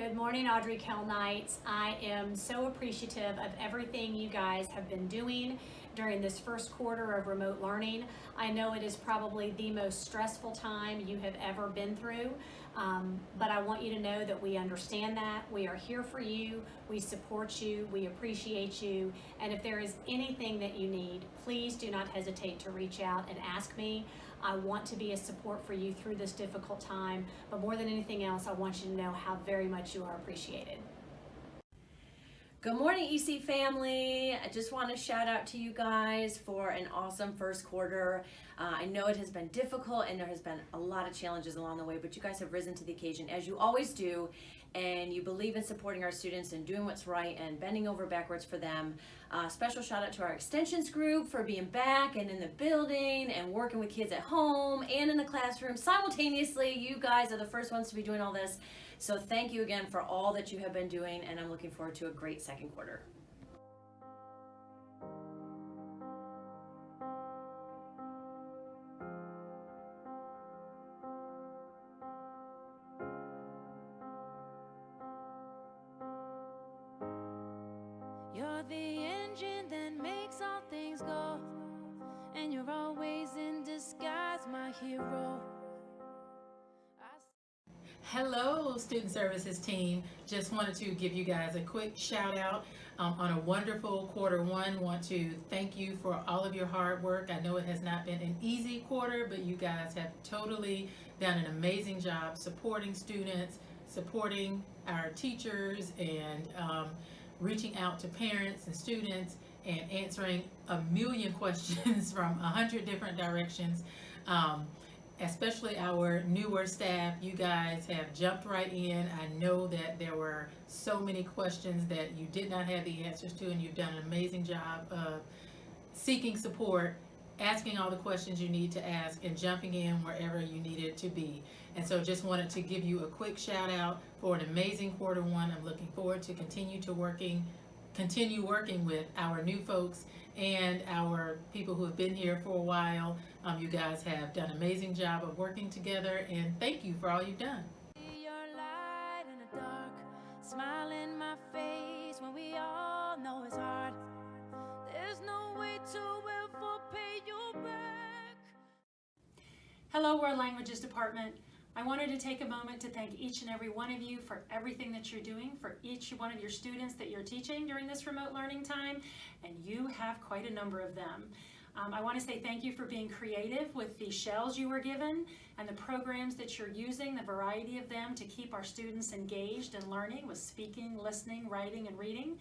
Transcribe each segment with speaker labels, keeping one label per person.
Speaker 1: Good morning, Audrey Kell-Knights. I am so appreciative of everything you guys have been doing during this first quarter of remote learning. I know it is probably the most stressful time you have ever been through, but I want you to know that we understand that. We are here for you, we support you, we appreciate you, and if there is anything that you need, please do not hesitate to reach out and ask me. I want to be a support for you through this difficult time, but more than anything else, I want you to know how very much you are appreciated.
Speaker 2: Good morning, EC family. I just want to shout out to you guys for an awesome first quarter. I know it has been difficult and there has been a lot of challenges along the way, but you guys have risen to the occasion as you always do, and you believe in supporting our students and doing what's right and bending over backwards for them. Special shout out to our extensions group for being back and in the building and working with kids at home and in the classroom simultaneously. You guys are the first ones to be doing all this. So thank you again for all that you have been doing, and I'm looking forward to a great second quarter.
Speaker 3: You're the engine that makes all things go, and you're always in disguise, my hero.
Speaker 4: Hello, Student Services team. Just wanted to give you guys a quick shout out on a wonderful quarter one. Want to thank you for all of your hard work. I know it has not been an easy quarter, but you guys have totally done an amazing job supporting students, supporting our teachers, and reaching out to parents and students and answering a million questions from 100 different directions. Especially our newer staff, you guys have jumped right in. I know that there were so many questions that you did not have the answers to, and you've done an amazing job of seeking support, asking all the questions you need to ask, and jumping in wherever you needed to be. And so just wanted to give you a quick shout out for an amazing quarter one. I'm looking forward to continue working with our new folks and our people who have been here for a while. You guys have done an amazing job of working together, and thank you for all you've done.
Speaker 3: Your light in the dark, smile in my face when we all know it's hard. There's no way to ever pay you back.
Speaker 1: Hello, World Languages Department. I wanted to take a moment to thank each and every one of you for everything that you're doing for each one of your students that you're teaching during this remote learning time, and you have quite a number of them. I want to say thank you for being creative with the shells you were given and the programs that you're using, the variety of them to keep our students engaged and learning with speaking, listening, writing, and reading.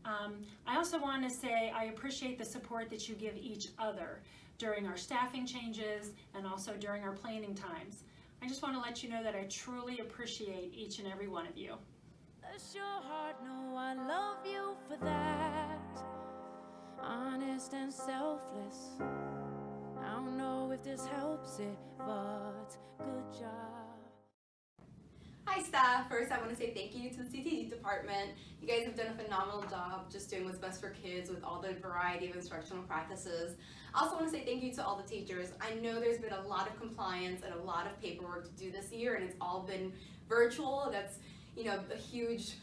Speaker 1: I also want to say I appreciate the support that you give each other during our staffing changes and also during our planning times. I just want to let you know that I truly appreciate each and every one of you.
Speaker 3: Bless your heart, know I love you for that. Honest and selfless. I don't know if this helps it, but good job.
Speaker 5: Hi staff, first I want to say thank you to the CTE department. You guys have done a phenomenal job just doing what's best for kids with all the variety of instructional practices. I also want to say thank you to all the teachers. I know there's been a lot of compliance and a lot of paperwork to do this year, and it's all been virtual. That's, a huge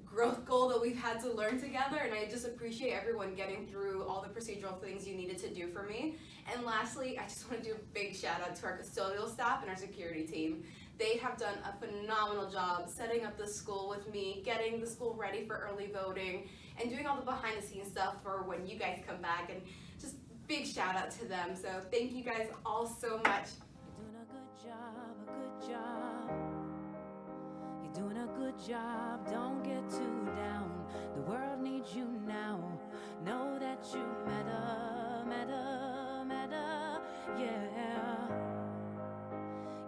Speaker 5: growth goal that we've had to learn together, and I just appreciate everyone getting through all the procedural things you needed to do for me. And lastly, I just want to do a big shout out to our custodial staff and our security team. They have done a phenomenal job setting up the school with me, getting the school ready for early voting, and doing all the behind the scenes stuff for when you guys come back, and just big shout out to them. So thank you guys all so much.
Speaker 3: You're doing a good job, a good job. You're doing a good job, don't get too down. The world needs you now. Know that you matter, matter, matter, yeah.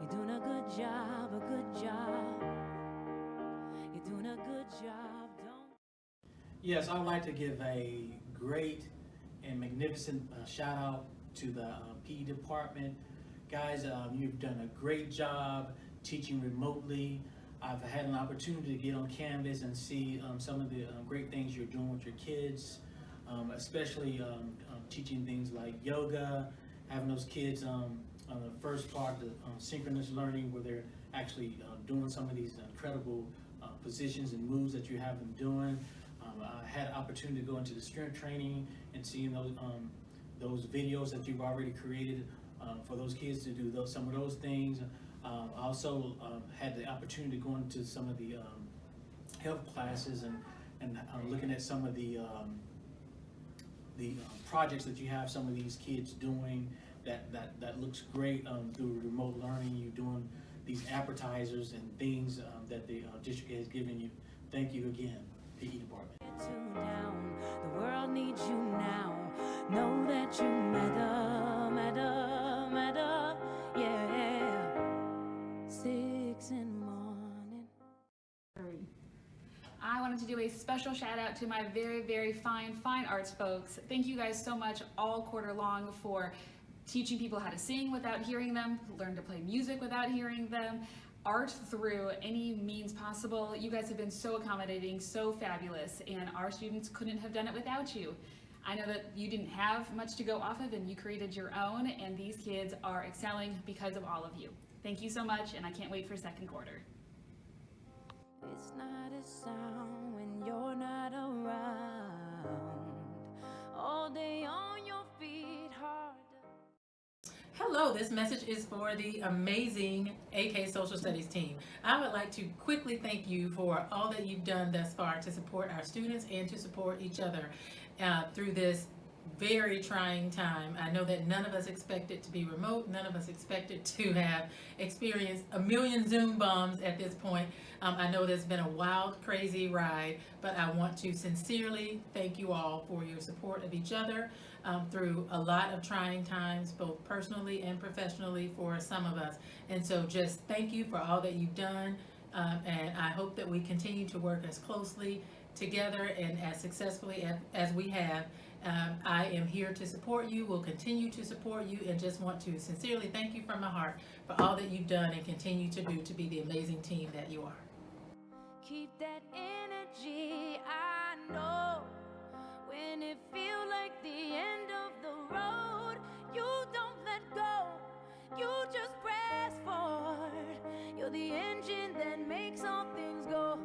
Speaker 3: You're doing a good job, a good job. You're doing a good job, don't.
Speaker 6: Yes, I would like to give a great and magnificent shout out to the PE department. Guys, you've done a great job teaching remotely. I've had an opportunity to get on Canvas and see some of the great things you're doing with your kids, especially teaching things like yoga, having those kids on the first part, the synchronous learning, where they're actually doing some of these incredible positions and moves that you have them doing. I had an opportunity to go into the strength training and seeing those videos that you've already created for those kids to do some of those things. I also had the opportunity to go into some of the health classes and looking at some of the projects that you have some of these kids doing that looks great through remote learning. You're doing these appetizers and things that the district has given you. Thank you again, PE department.
Speaker 3: Get you down. The world needs you now. Know that you matter, matter, matter. Yeah. 6 in the morning.
Speaker 7: I wanted to do a special shout out to my very, very fine arts folks. Thank you guys so much all quarter long for teaching people how to sing without hearing them, learn to play music without hearing them, art through any means possible. You guys have been so accommodating, so fabulous, and our students couldn't have done it without you. I know that you didn't have much to go off of and you created your own, and these kids are excelling because of all of you. Thank you so much, and I can't wait for second quarter.
Speaker 3: It's not a sound when you're not around. All day on your feet, hard to...
Speaker 4: Hello, this message is for the amazing AK Social Studies team. I would like to quickly thank you for all that you've done thus far to support our students and to support each other through this very trying time. I know that none of us expected to be remote. None of us expected to have experienced a million Zoom bombs at this point. I know there's been a wild, crazy ride, but I want to sincerely thank you all for your support of each other through a lot of trying times, both personally and professionally for some of us. And so just thank you for all that you've done. And I hope that we continue to work as closely together and as successfully as we have. I am here to support you, will continue to support you, and just want to sincerely thank you from my heart for all that you've done and continue to do to be the amazing team that you are.
Speaker 3: Keep that energy, I know. When it feels like the end of the road, you don't let go. You just press forward. You're the engine that makes all things go.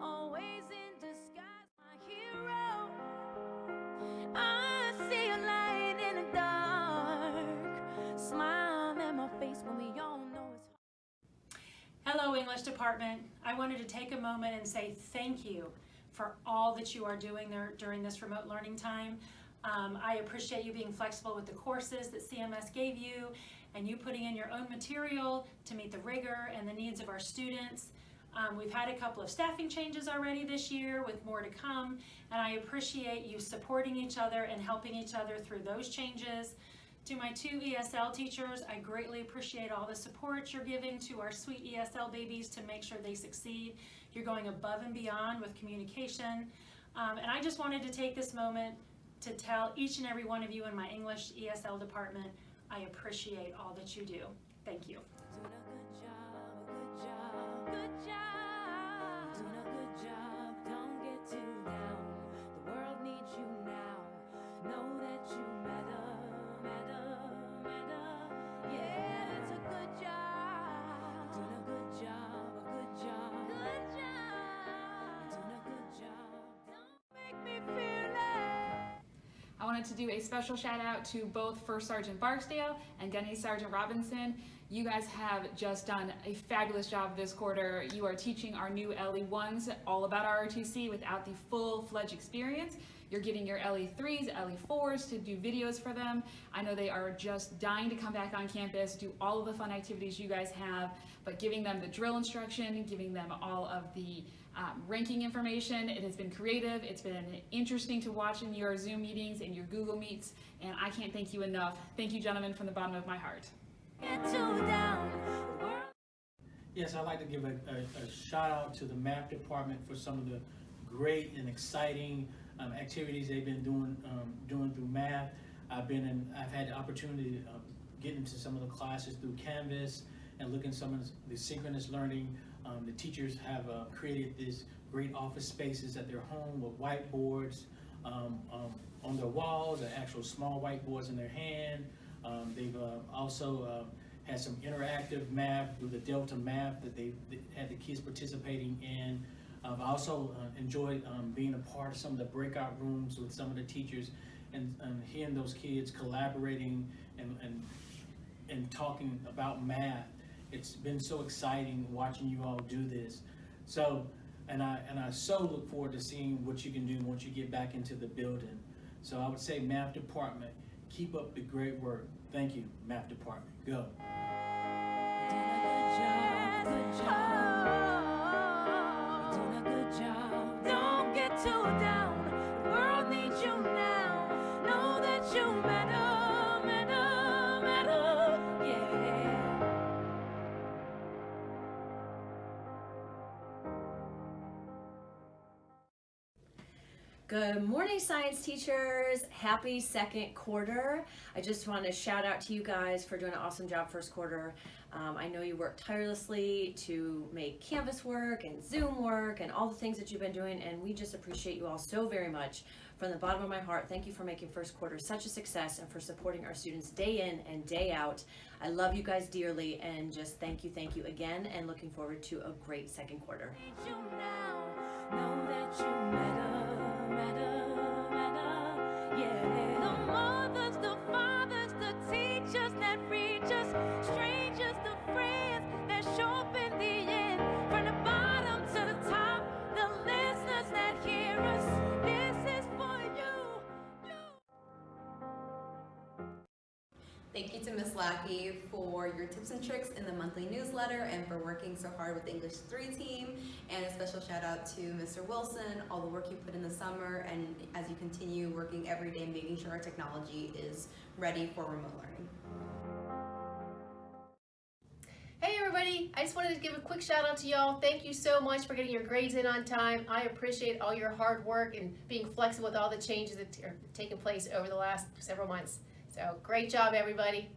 Speaker 3: Always in disguise, my hero. I see a light in the dark. Smile in my face when we all know it's hard.
Speaker 1: Hello, English department. I wanted to take a moment and say thank you for all that you are doing there during this remote learning time. I appreciate you being flexible with the courses that CMS gave you and you putting in your own material to meet the rigor and the needs of our students. We've had a couple of staffing changes already this year with more to come, and I appreciate you supporting each other and helping each other through those changes. To my 2 ESL teachers, I greatly appreciate all the support you're giving to our sweet ESL babies to make sure they succeed. You're going above and beyond with communication. And I just wanted to take this moment to tell each and every one of you in my English ESL department, I appreciate all that you do. Thank you.
Speaker 3: Doing a good job, good job. Doing a good job, don't get too down. The world needs you now. Know that you matter, matter, matter. Yeah, it's a good job. Doing a good job, good job. Doing a good job. Don't make me feel like.
Speaker 7: I wanted to do a special shout out to both First Sergeant Barksdale and Gunny Sergeant Robinson. You guys have just done a fabulous job this quarter. You are teaching our new LE1s all about ROTC without the full-fledged experience. You're getting your LE3s, LE4s to do videos for them. I know they are just dying to come back on campus, do all of the fun activities you guys have, but giving them the drill instruction, giving them all of the ranking information. It has been creative. It's been interesting to watch in your Zoom meetings and your Google Meets, and I can't thank you enough. Thank you, gentlemen, from the bottom of my heart.
Speaker 3: Get too down. The world.
Speaker 6: Yes, I'd like to give a shout out to the math department for some of the great and exciting activities they've been doing through math. I've had the opportunity to get into some of the classes through Canvas and look at some of the synchronous learning. The teachers have created these great office spaces at their home with whiteboards on their walls, the actual small whiteboards in their hand. They've also had some interactive math through the Delta Math that they had the kids participating in. I also enjoyed being a part of some of the breakout rooms with some of the teachers and hearing those kids collaborating and talking about math. It's been so exciting watching you all do this. So, and I so look forward to seeing what you can do once you get back into the building. So I would say, math department, keep up the great work. Thank you, math department. Go.
Speaker 3: Good job. You're doing a good job. Don't get too down. The world needs you now. Know that you matter, matter, matter. Yeah.
Speaker 2: Good morning, science teachers. Happy second quarter. I just want to shout out to you guys for doing an awesome job first quarter. I know you worked tirelessly to make Canvas work and Zoom work and all the things that you've been doing, and we just appreciate you all so very much. From the bottom of my heart, thank you for making first quarter such a success and for supporting our students day in and day out. I love you guys dearly, and just thank you again, and looking forward to a great second quarter.
Speaker 3: Need you now. Know that you matter, matter, matter. Yeah. The mothers, the fathers, the teachers that reach us, strangers, the friends that show up in the end. From the bottom to the top, the listeners that hear us. This is for you.
Speaker 5: Thank you to Ms. Lackey for your tips and tricks in the monthly newsletter and for working so hard with the English 3 team. And a special shout out to Mr. Wilson, all the work you put in the summer, and as you continue working every day making sure our technology is ready for remote learning.
Speaker 8: Hey everybody, I just wanted to give a quick shout out to y'all. Thank you so much for getting your grades in on time. I appreciate all your hard work and being flexible with all the changes that are taking place over the last several months. So great job everybody.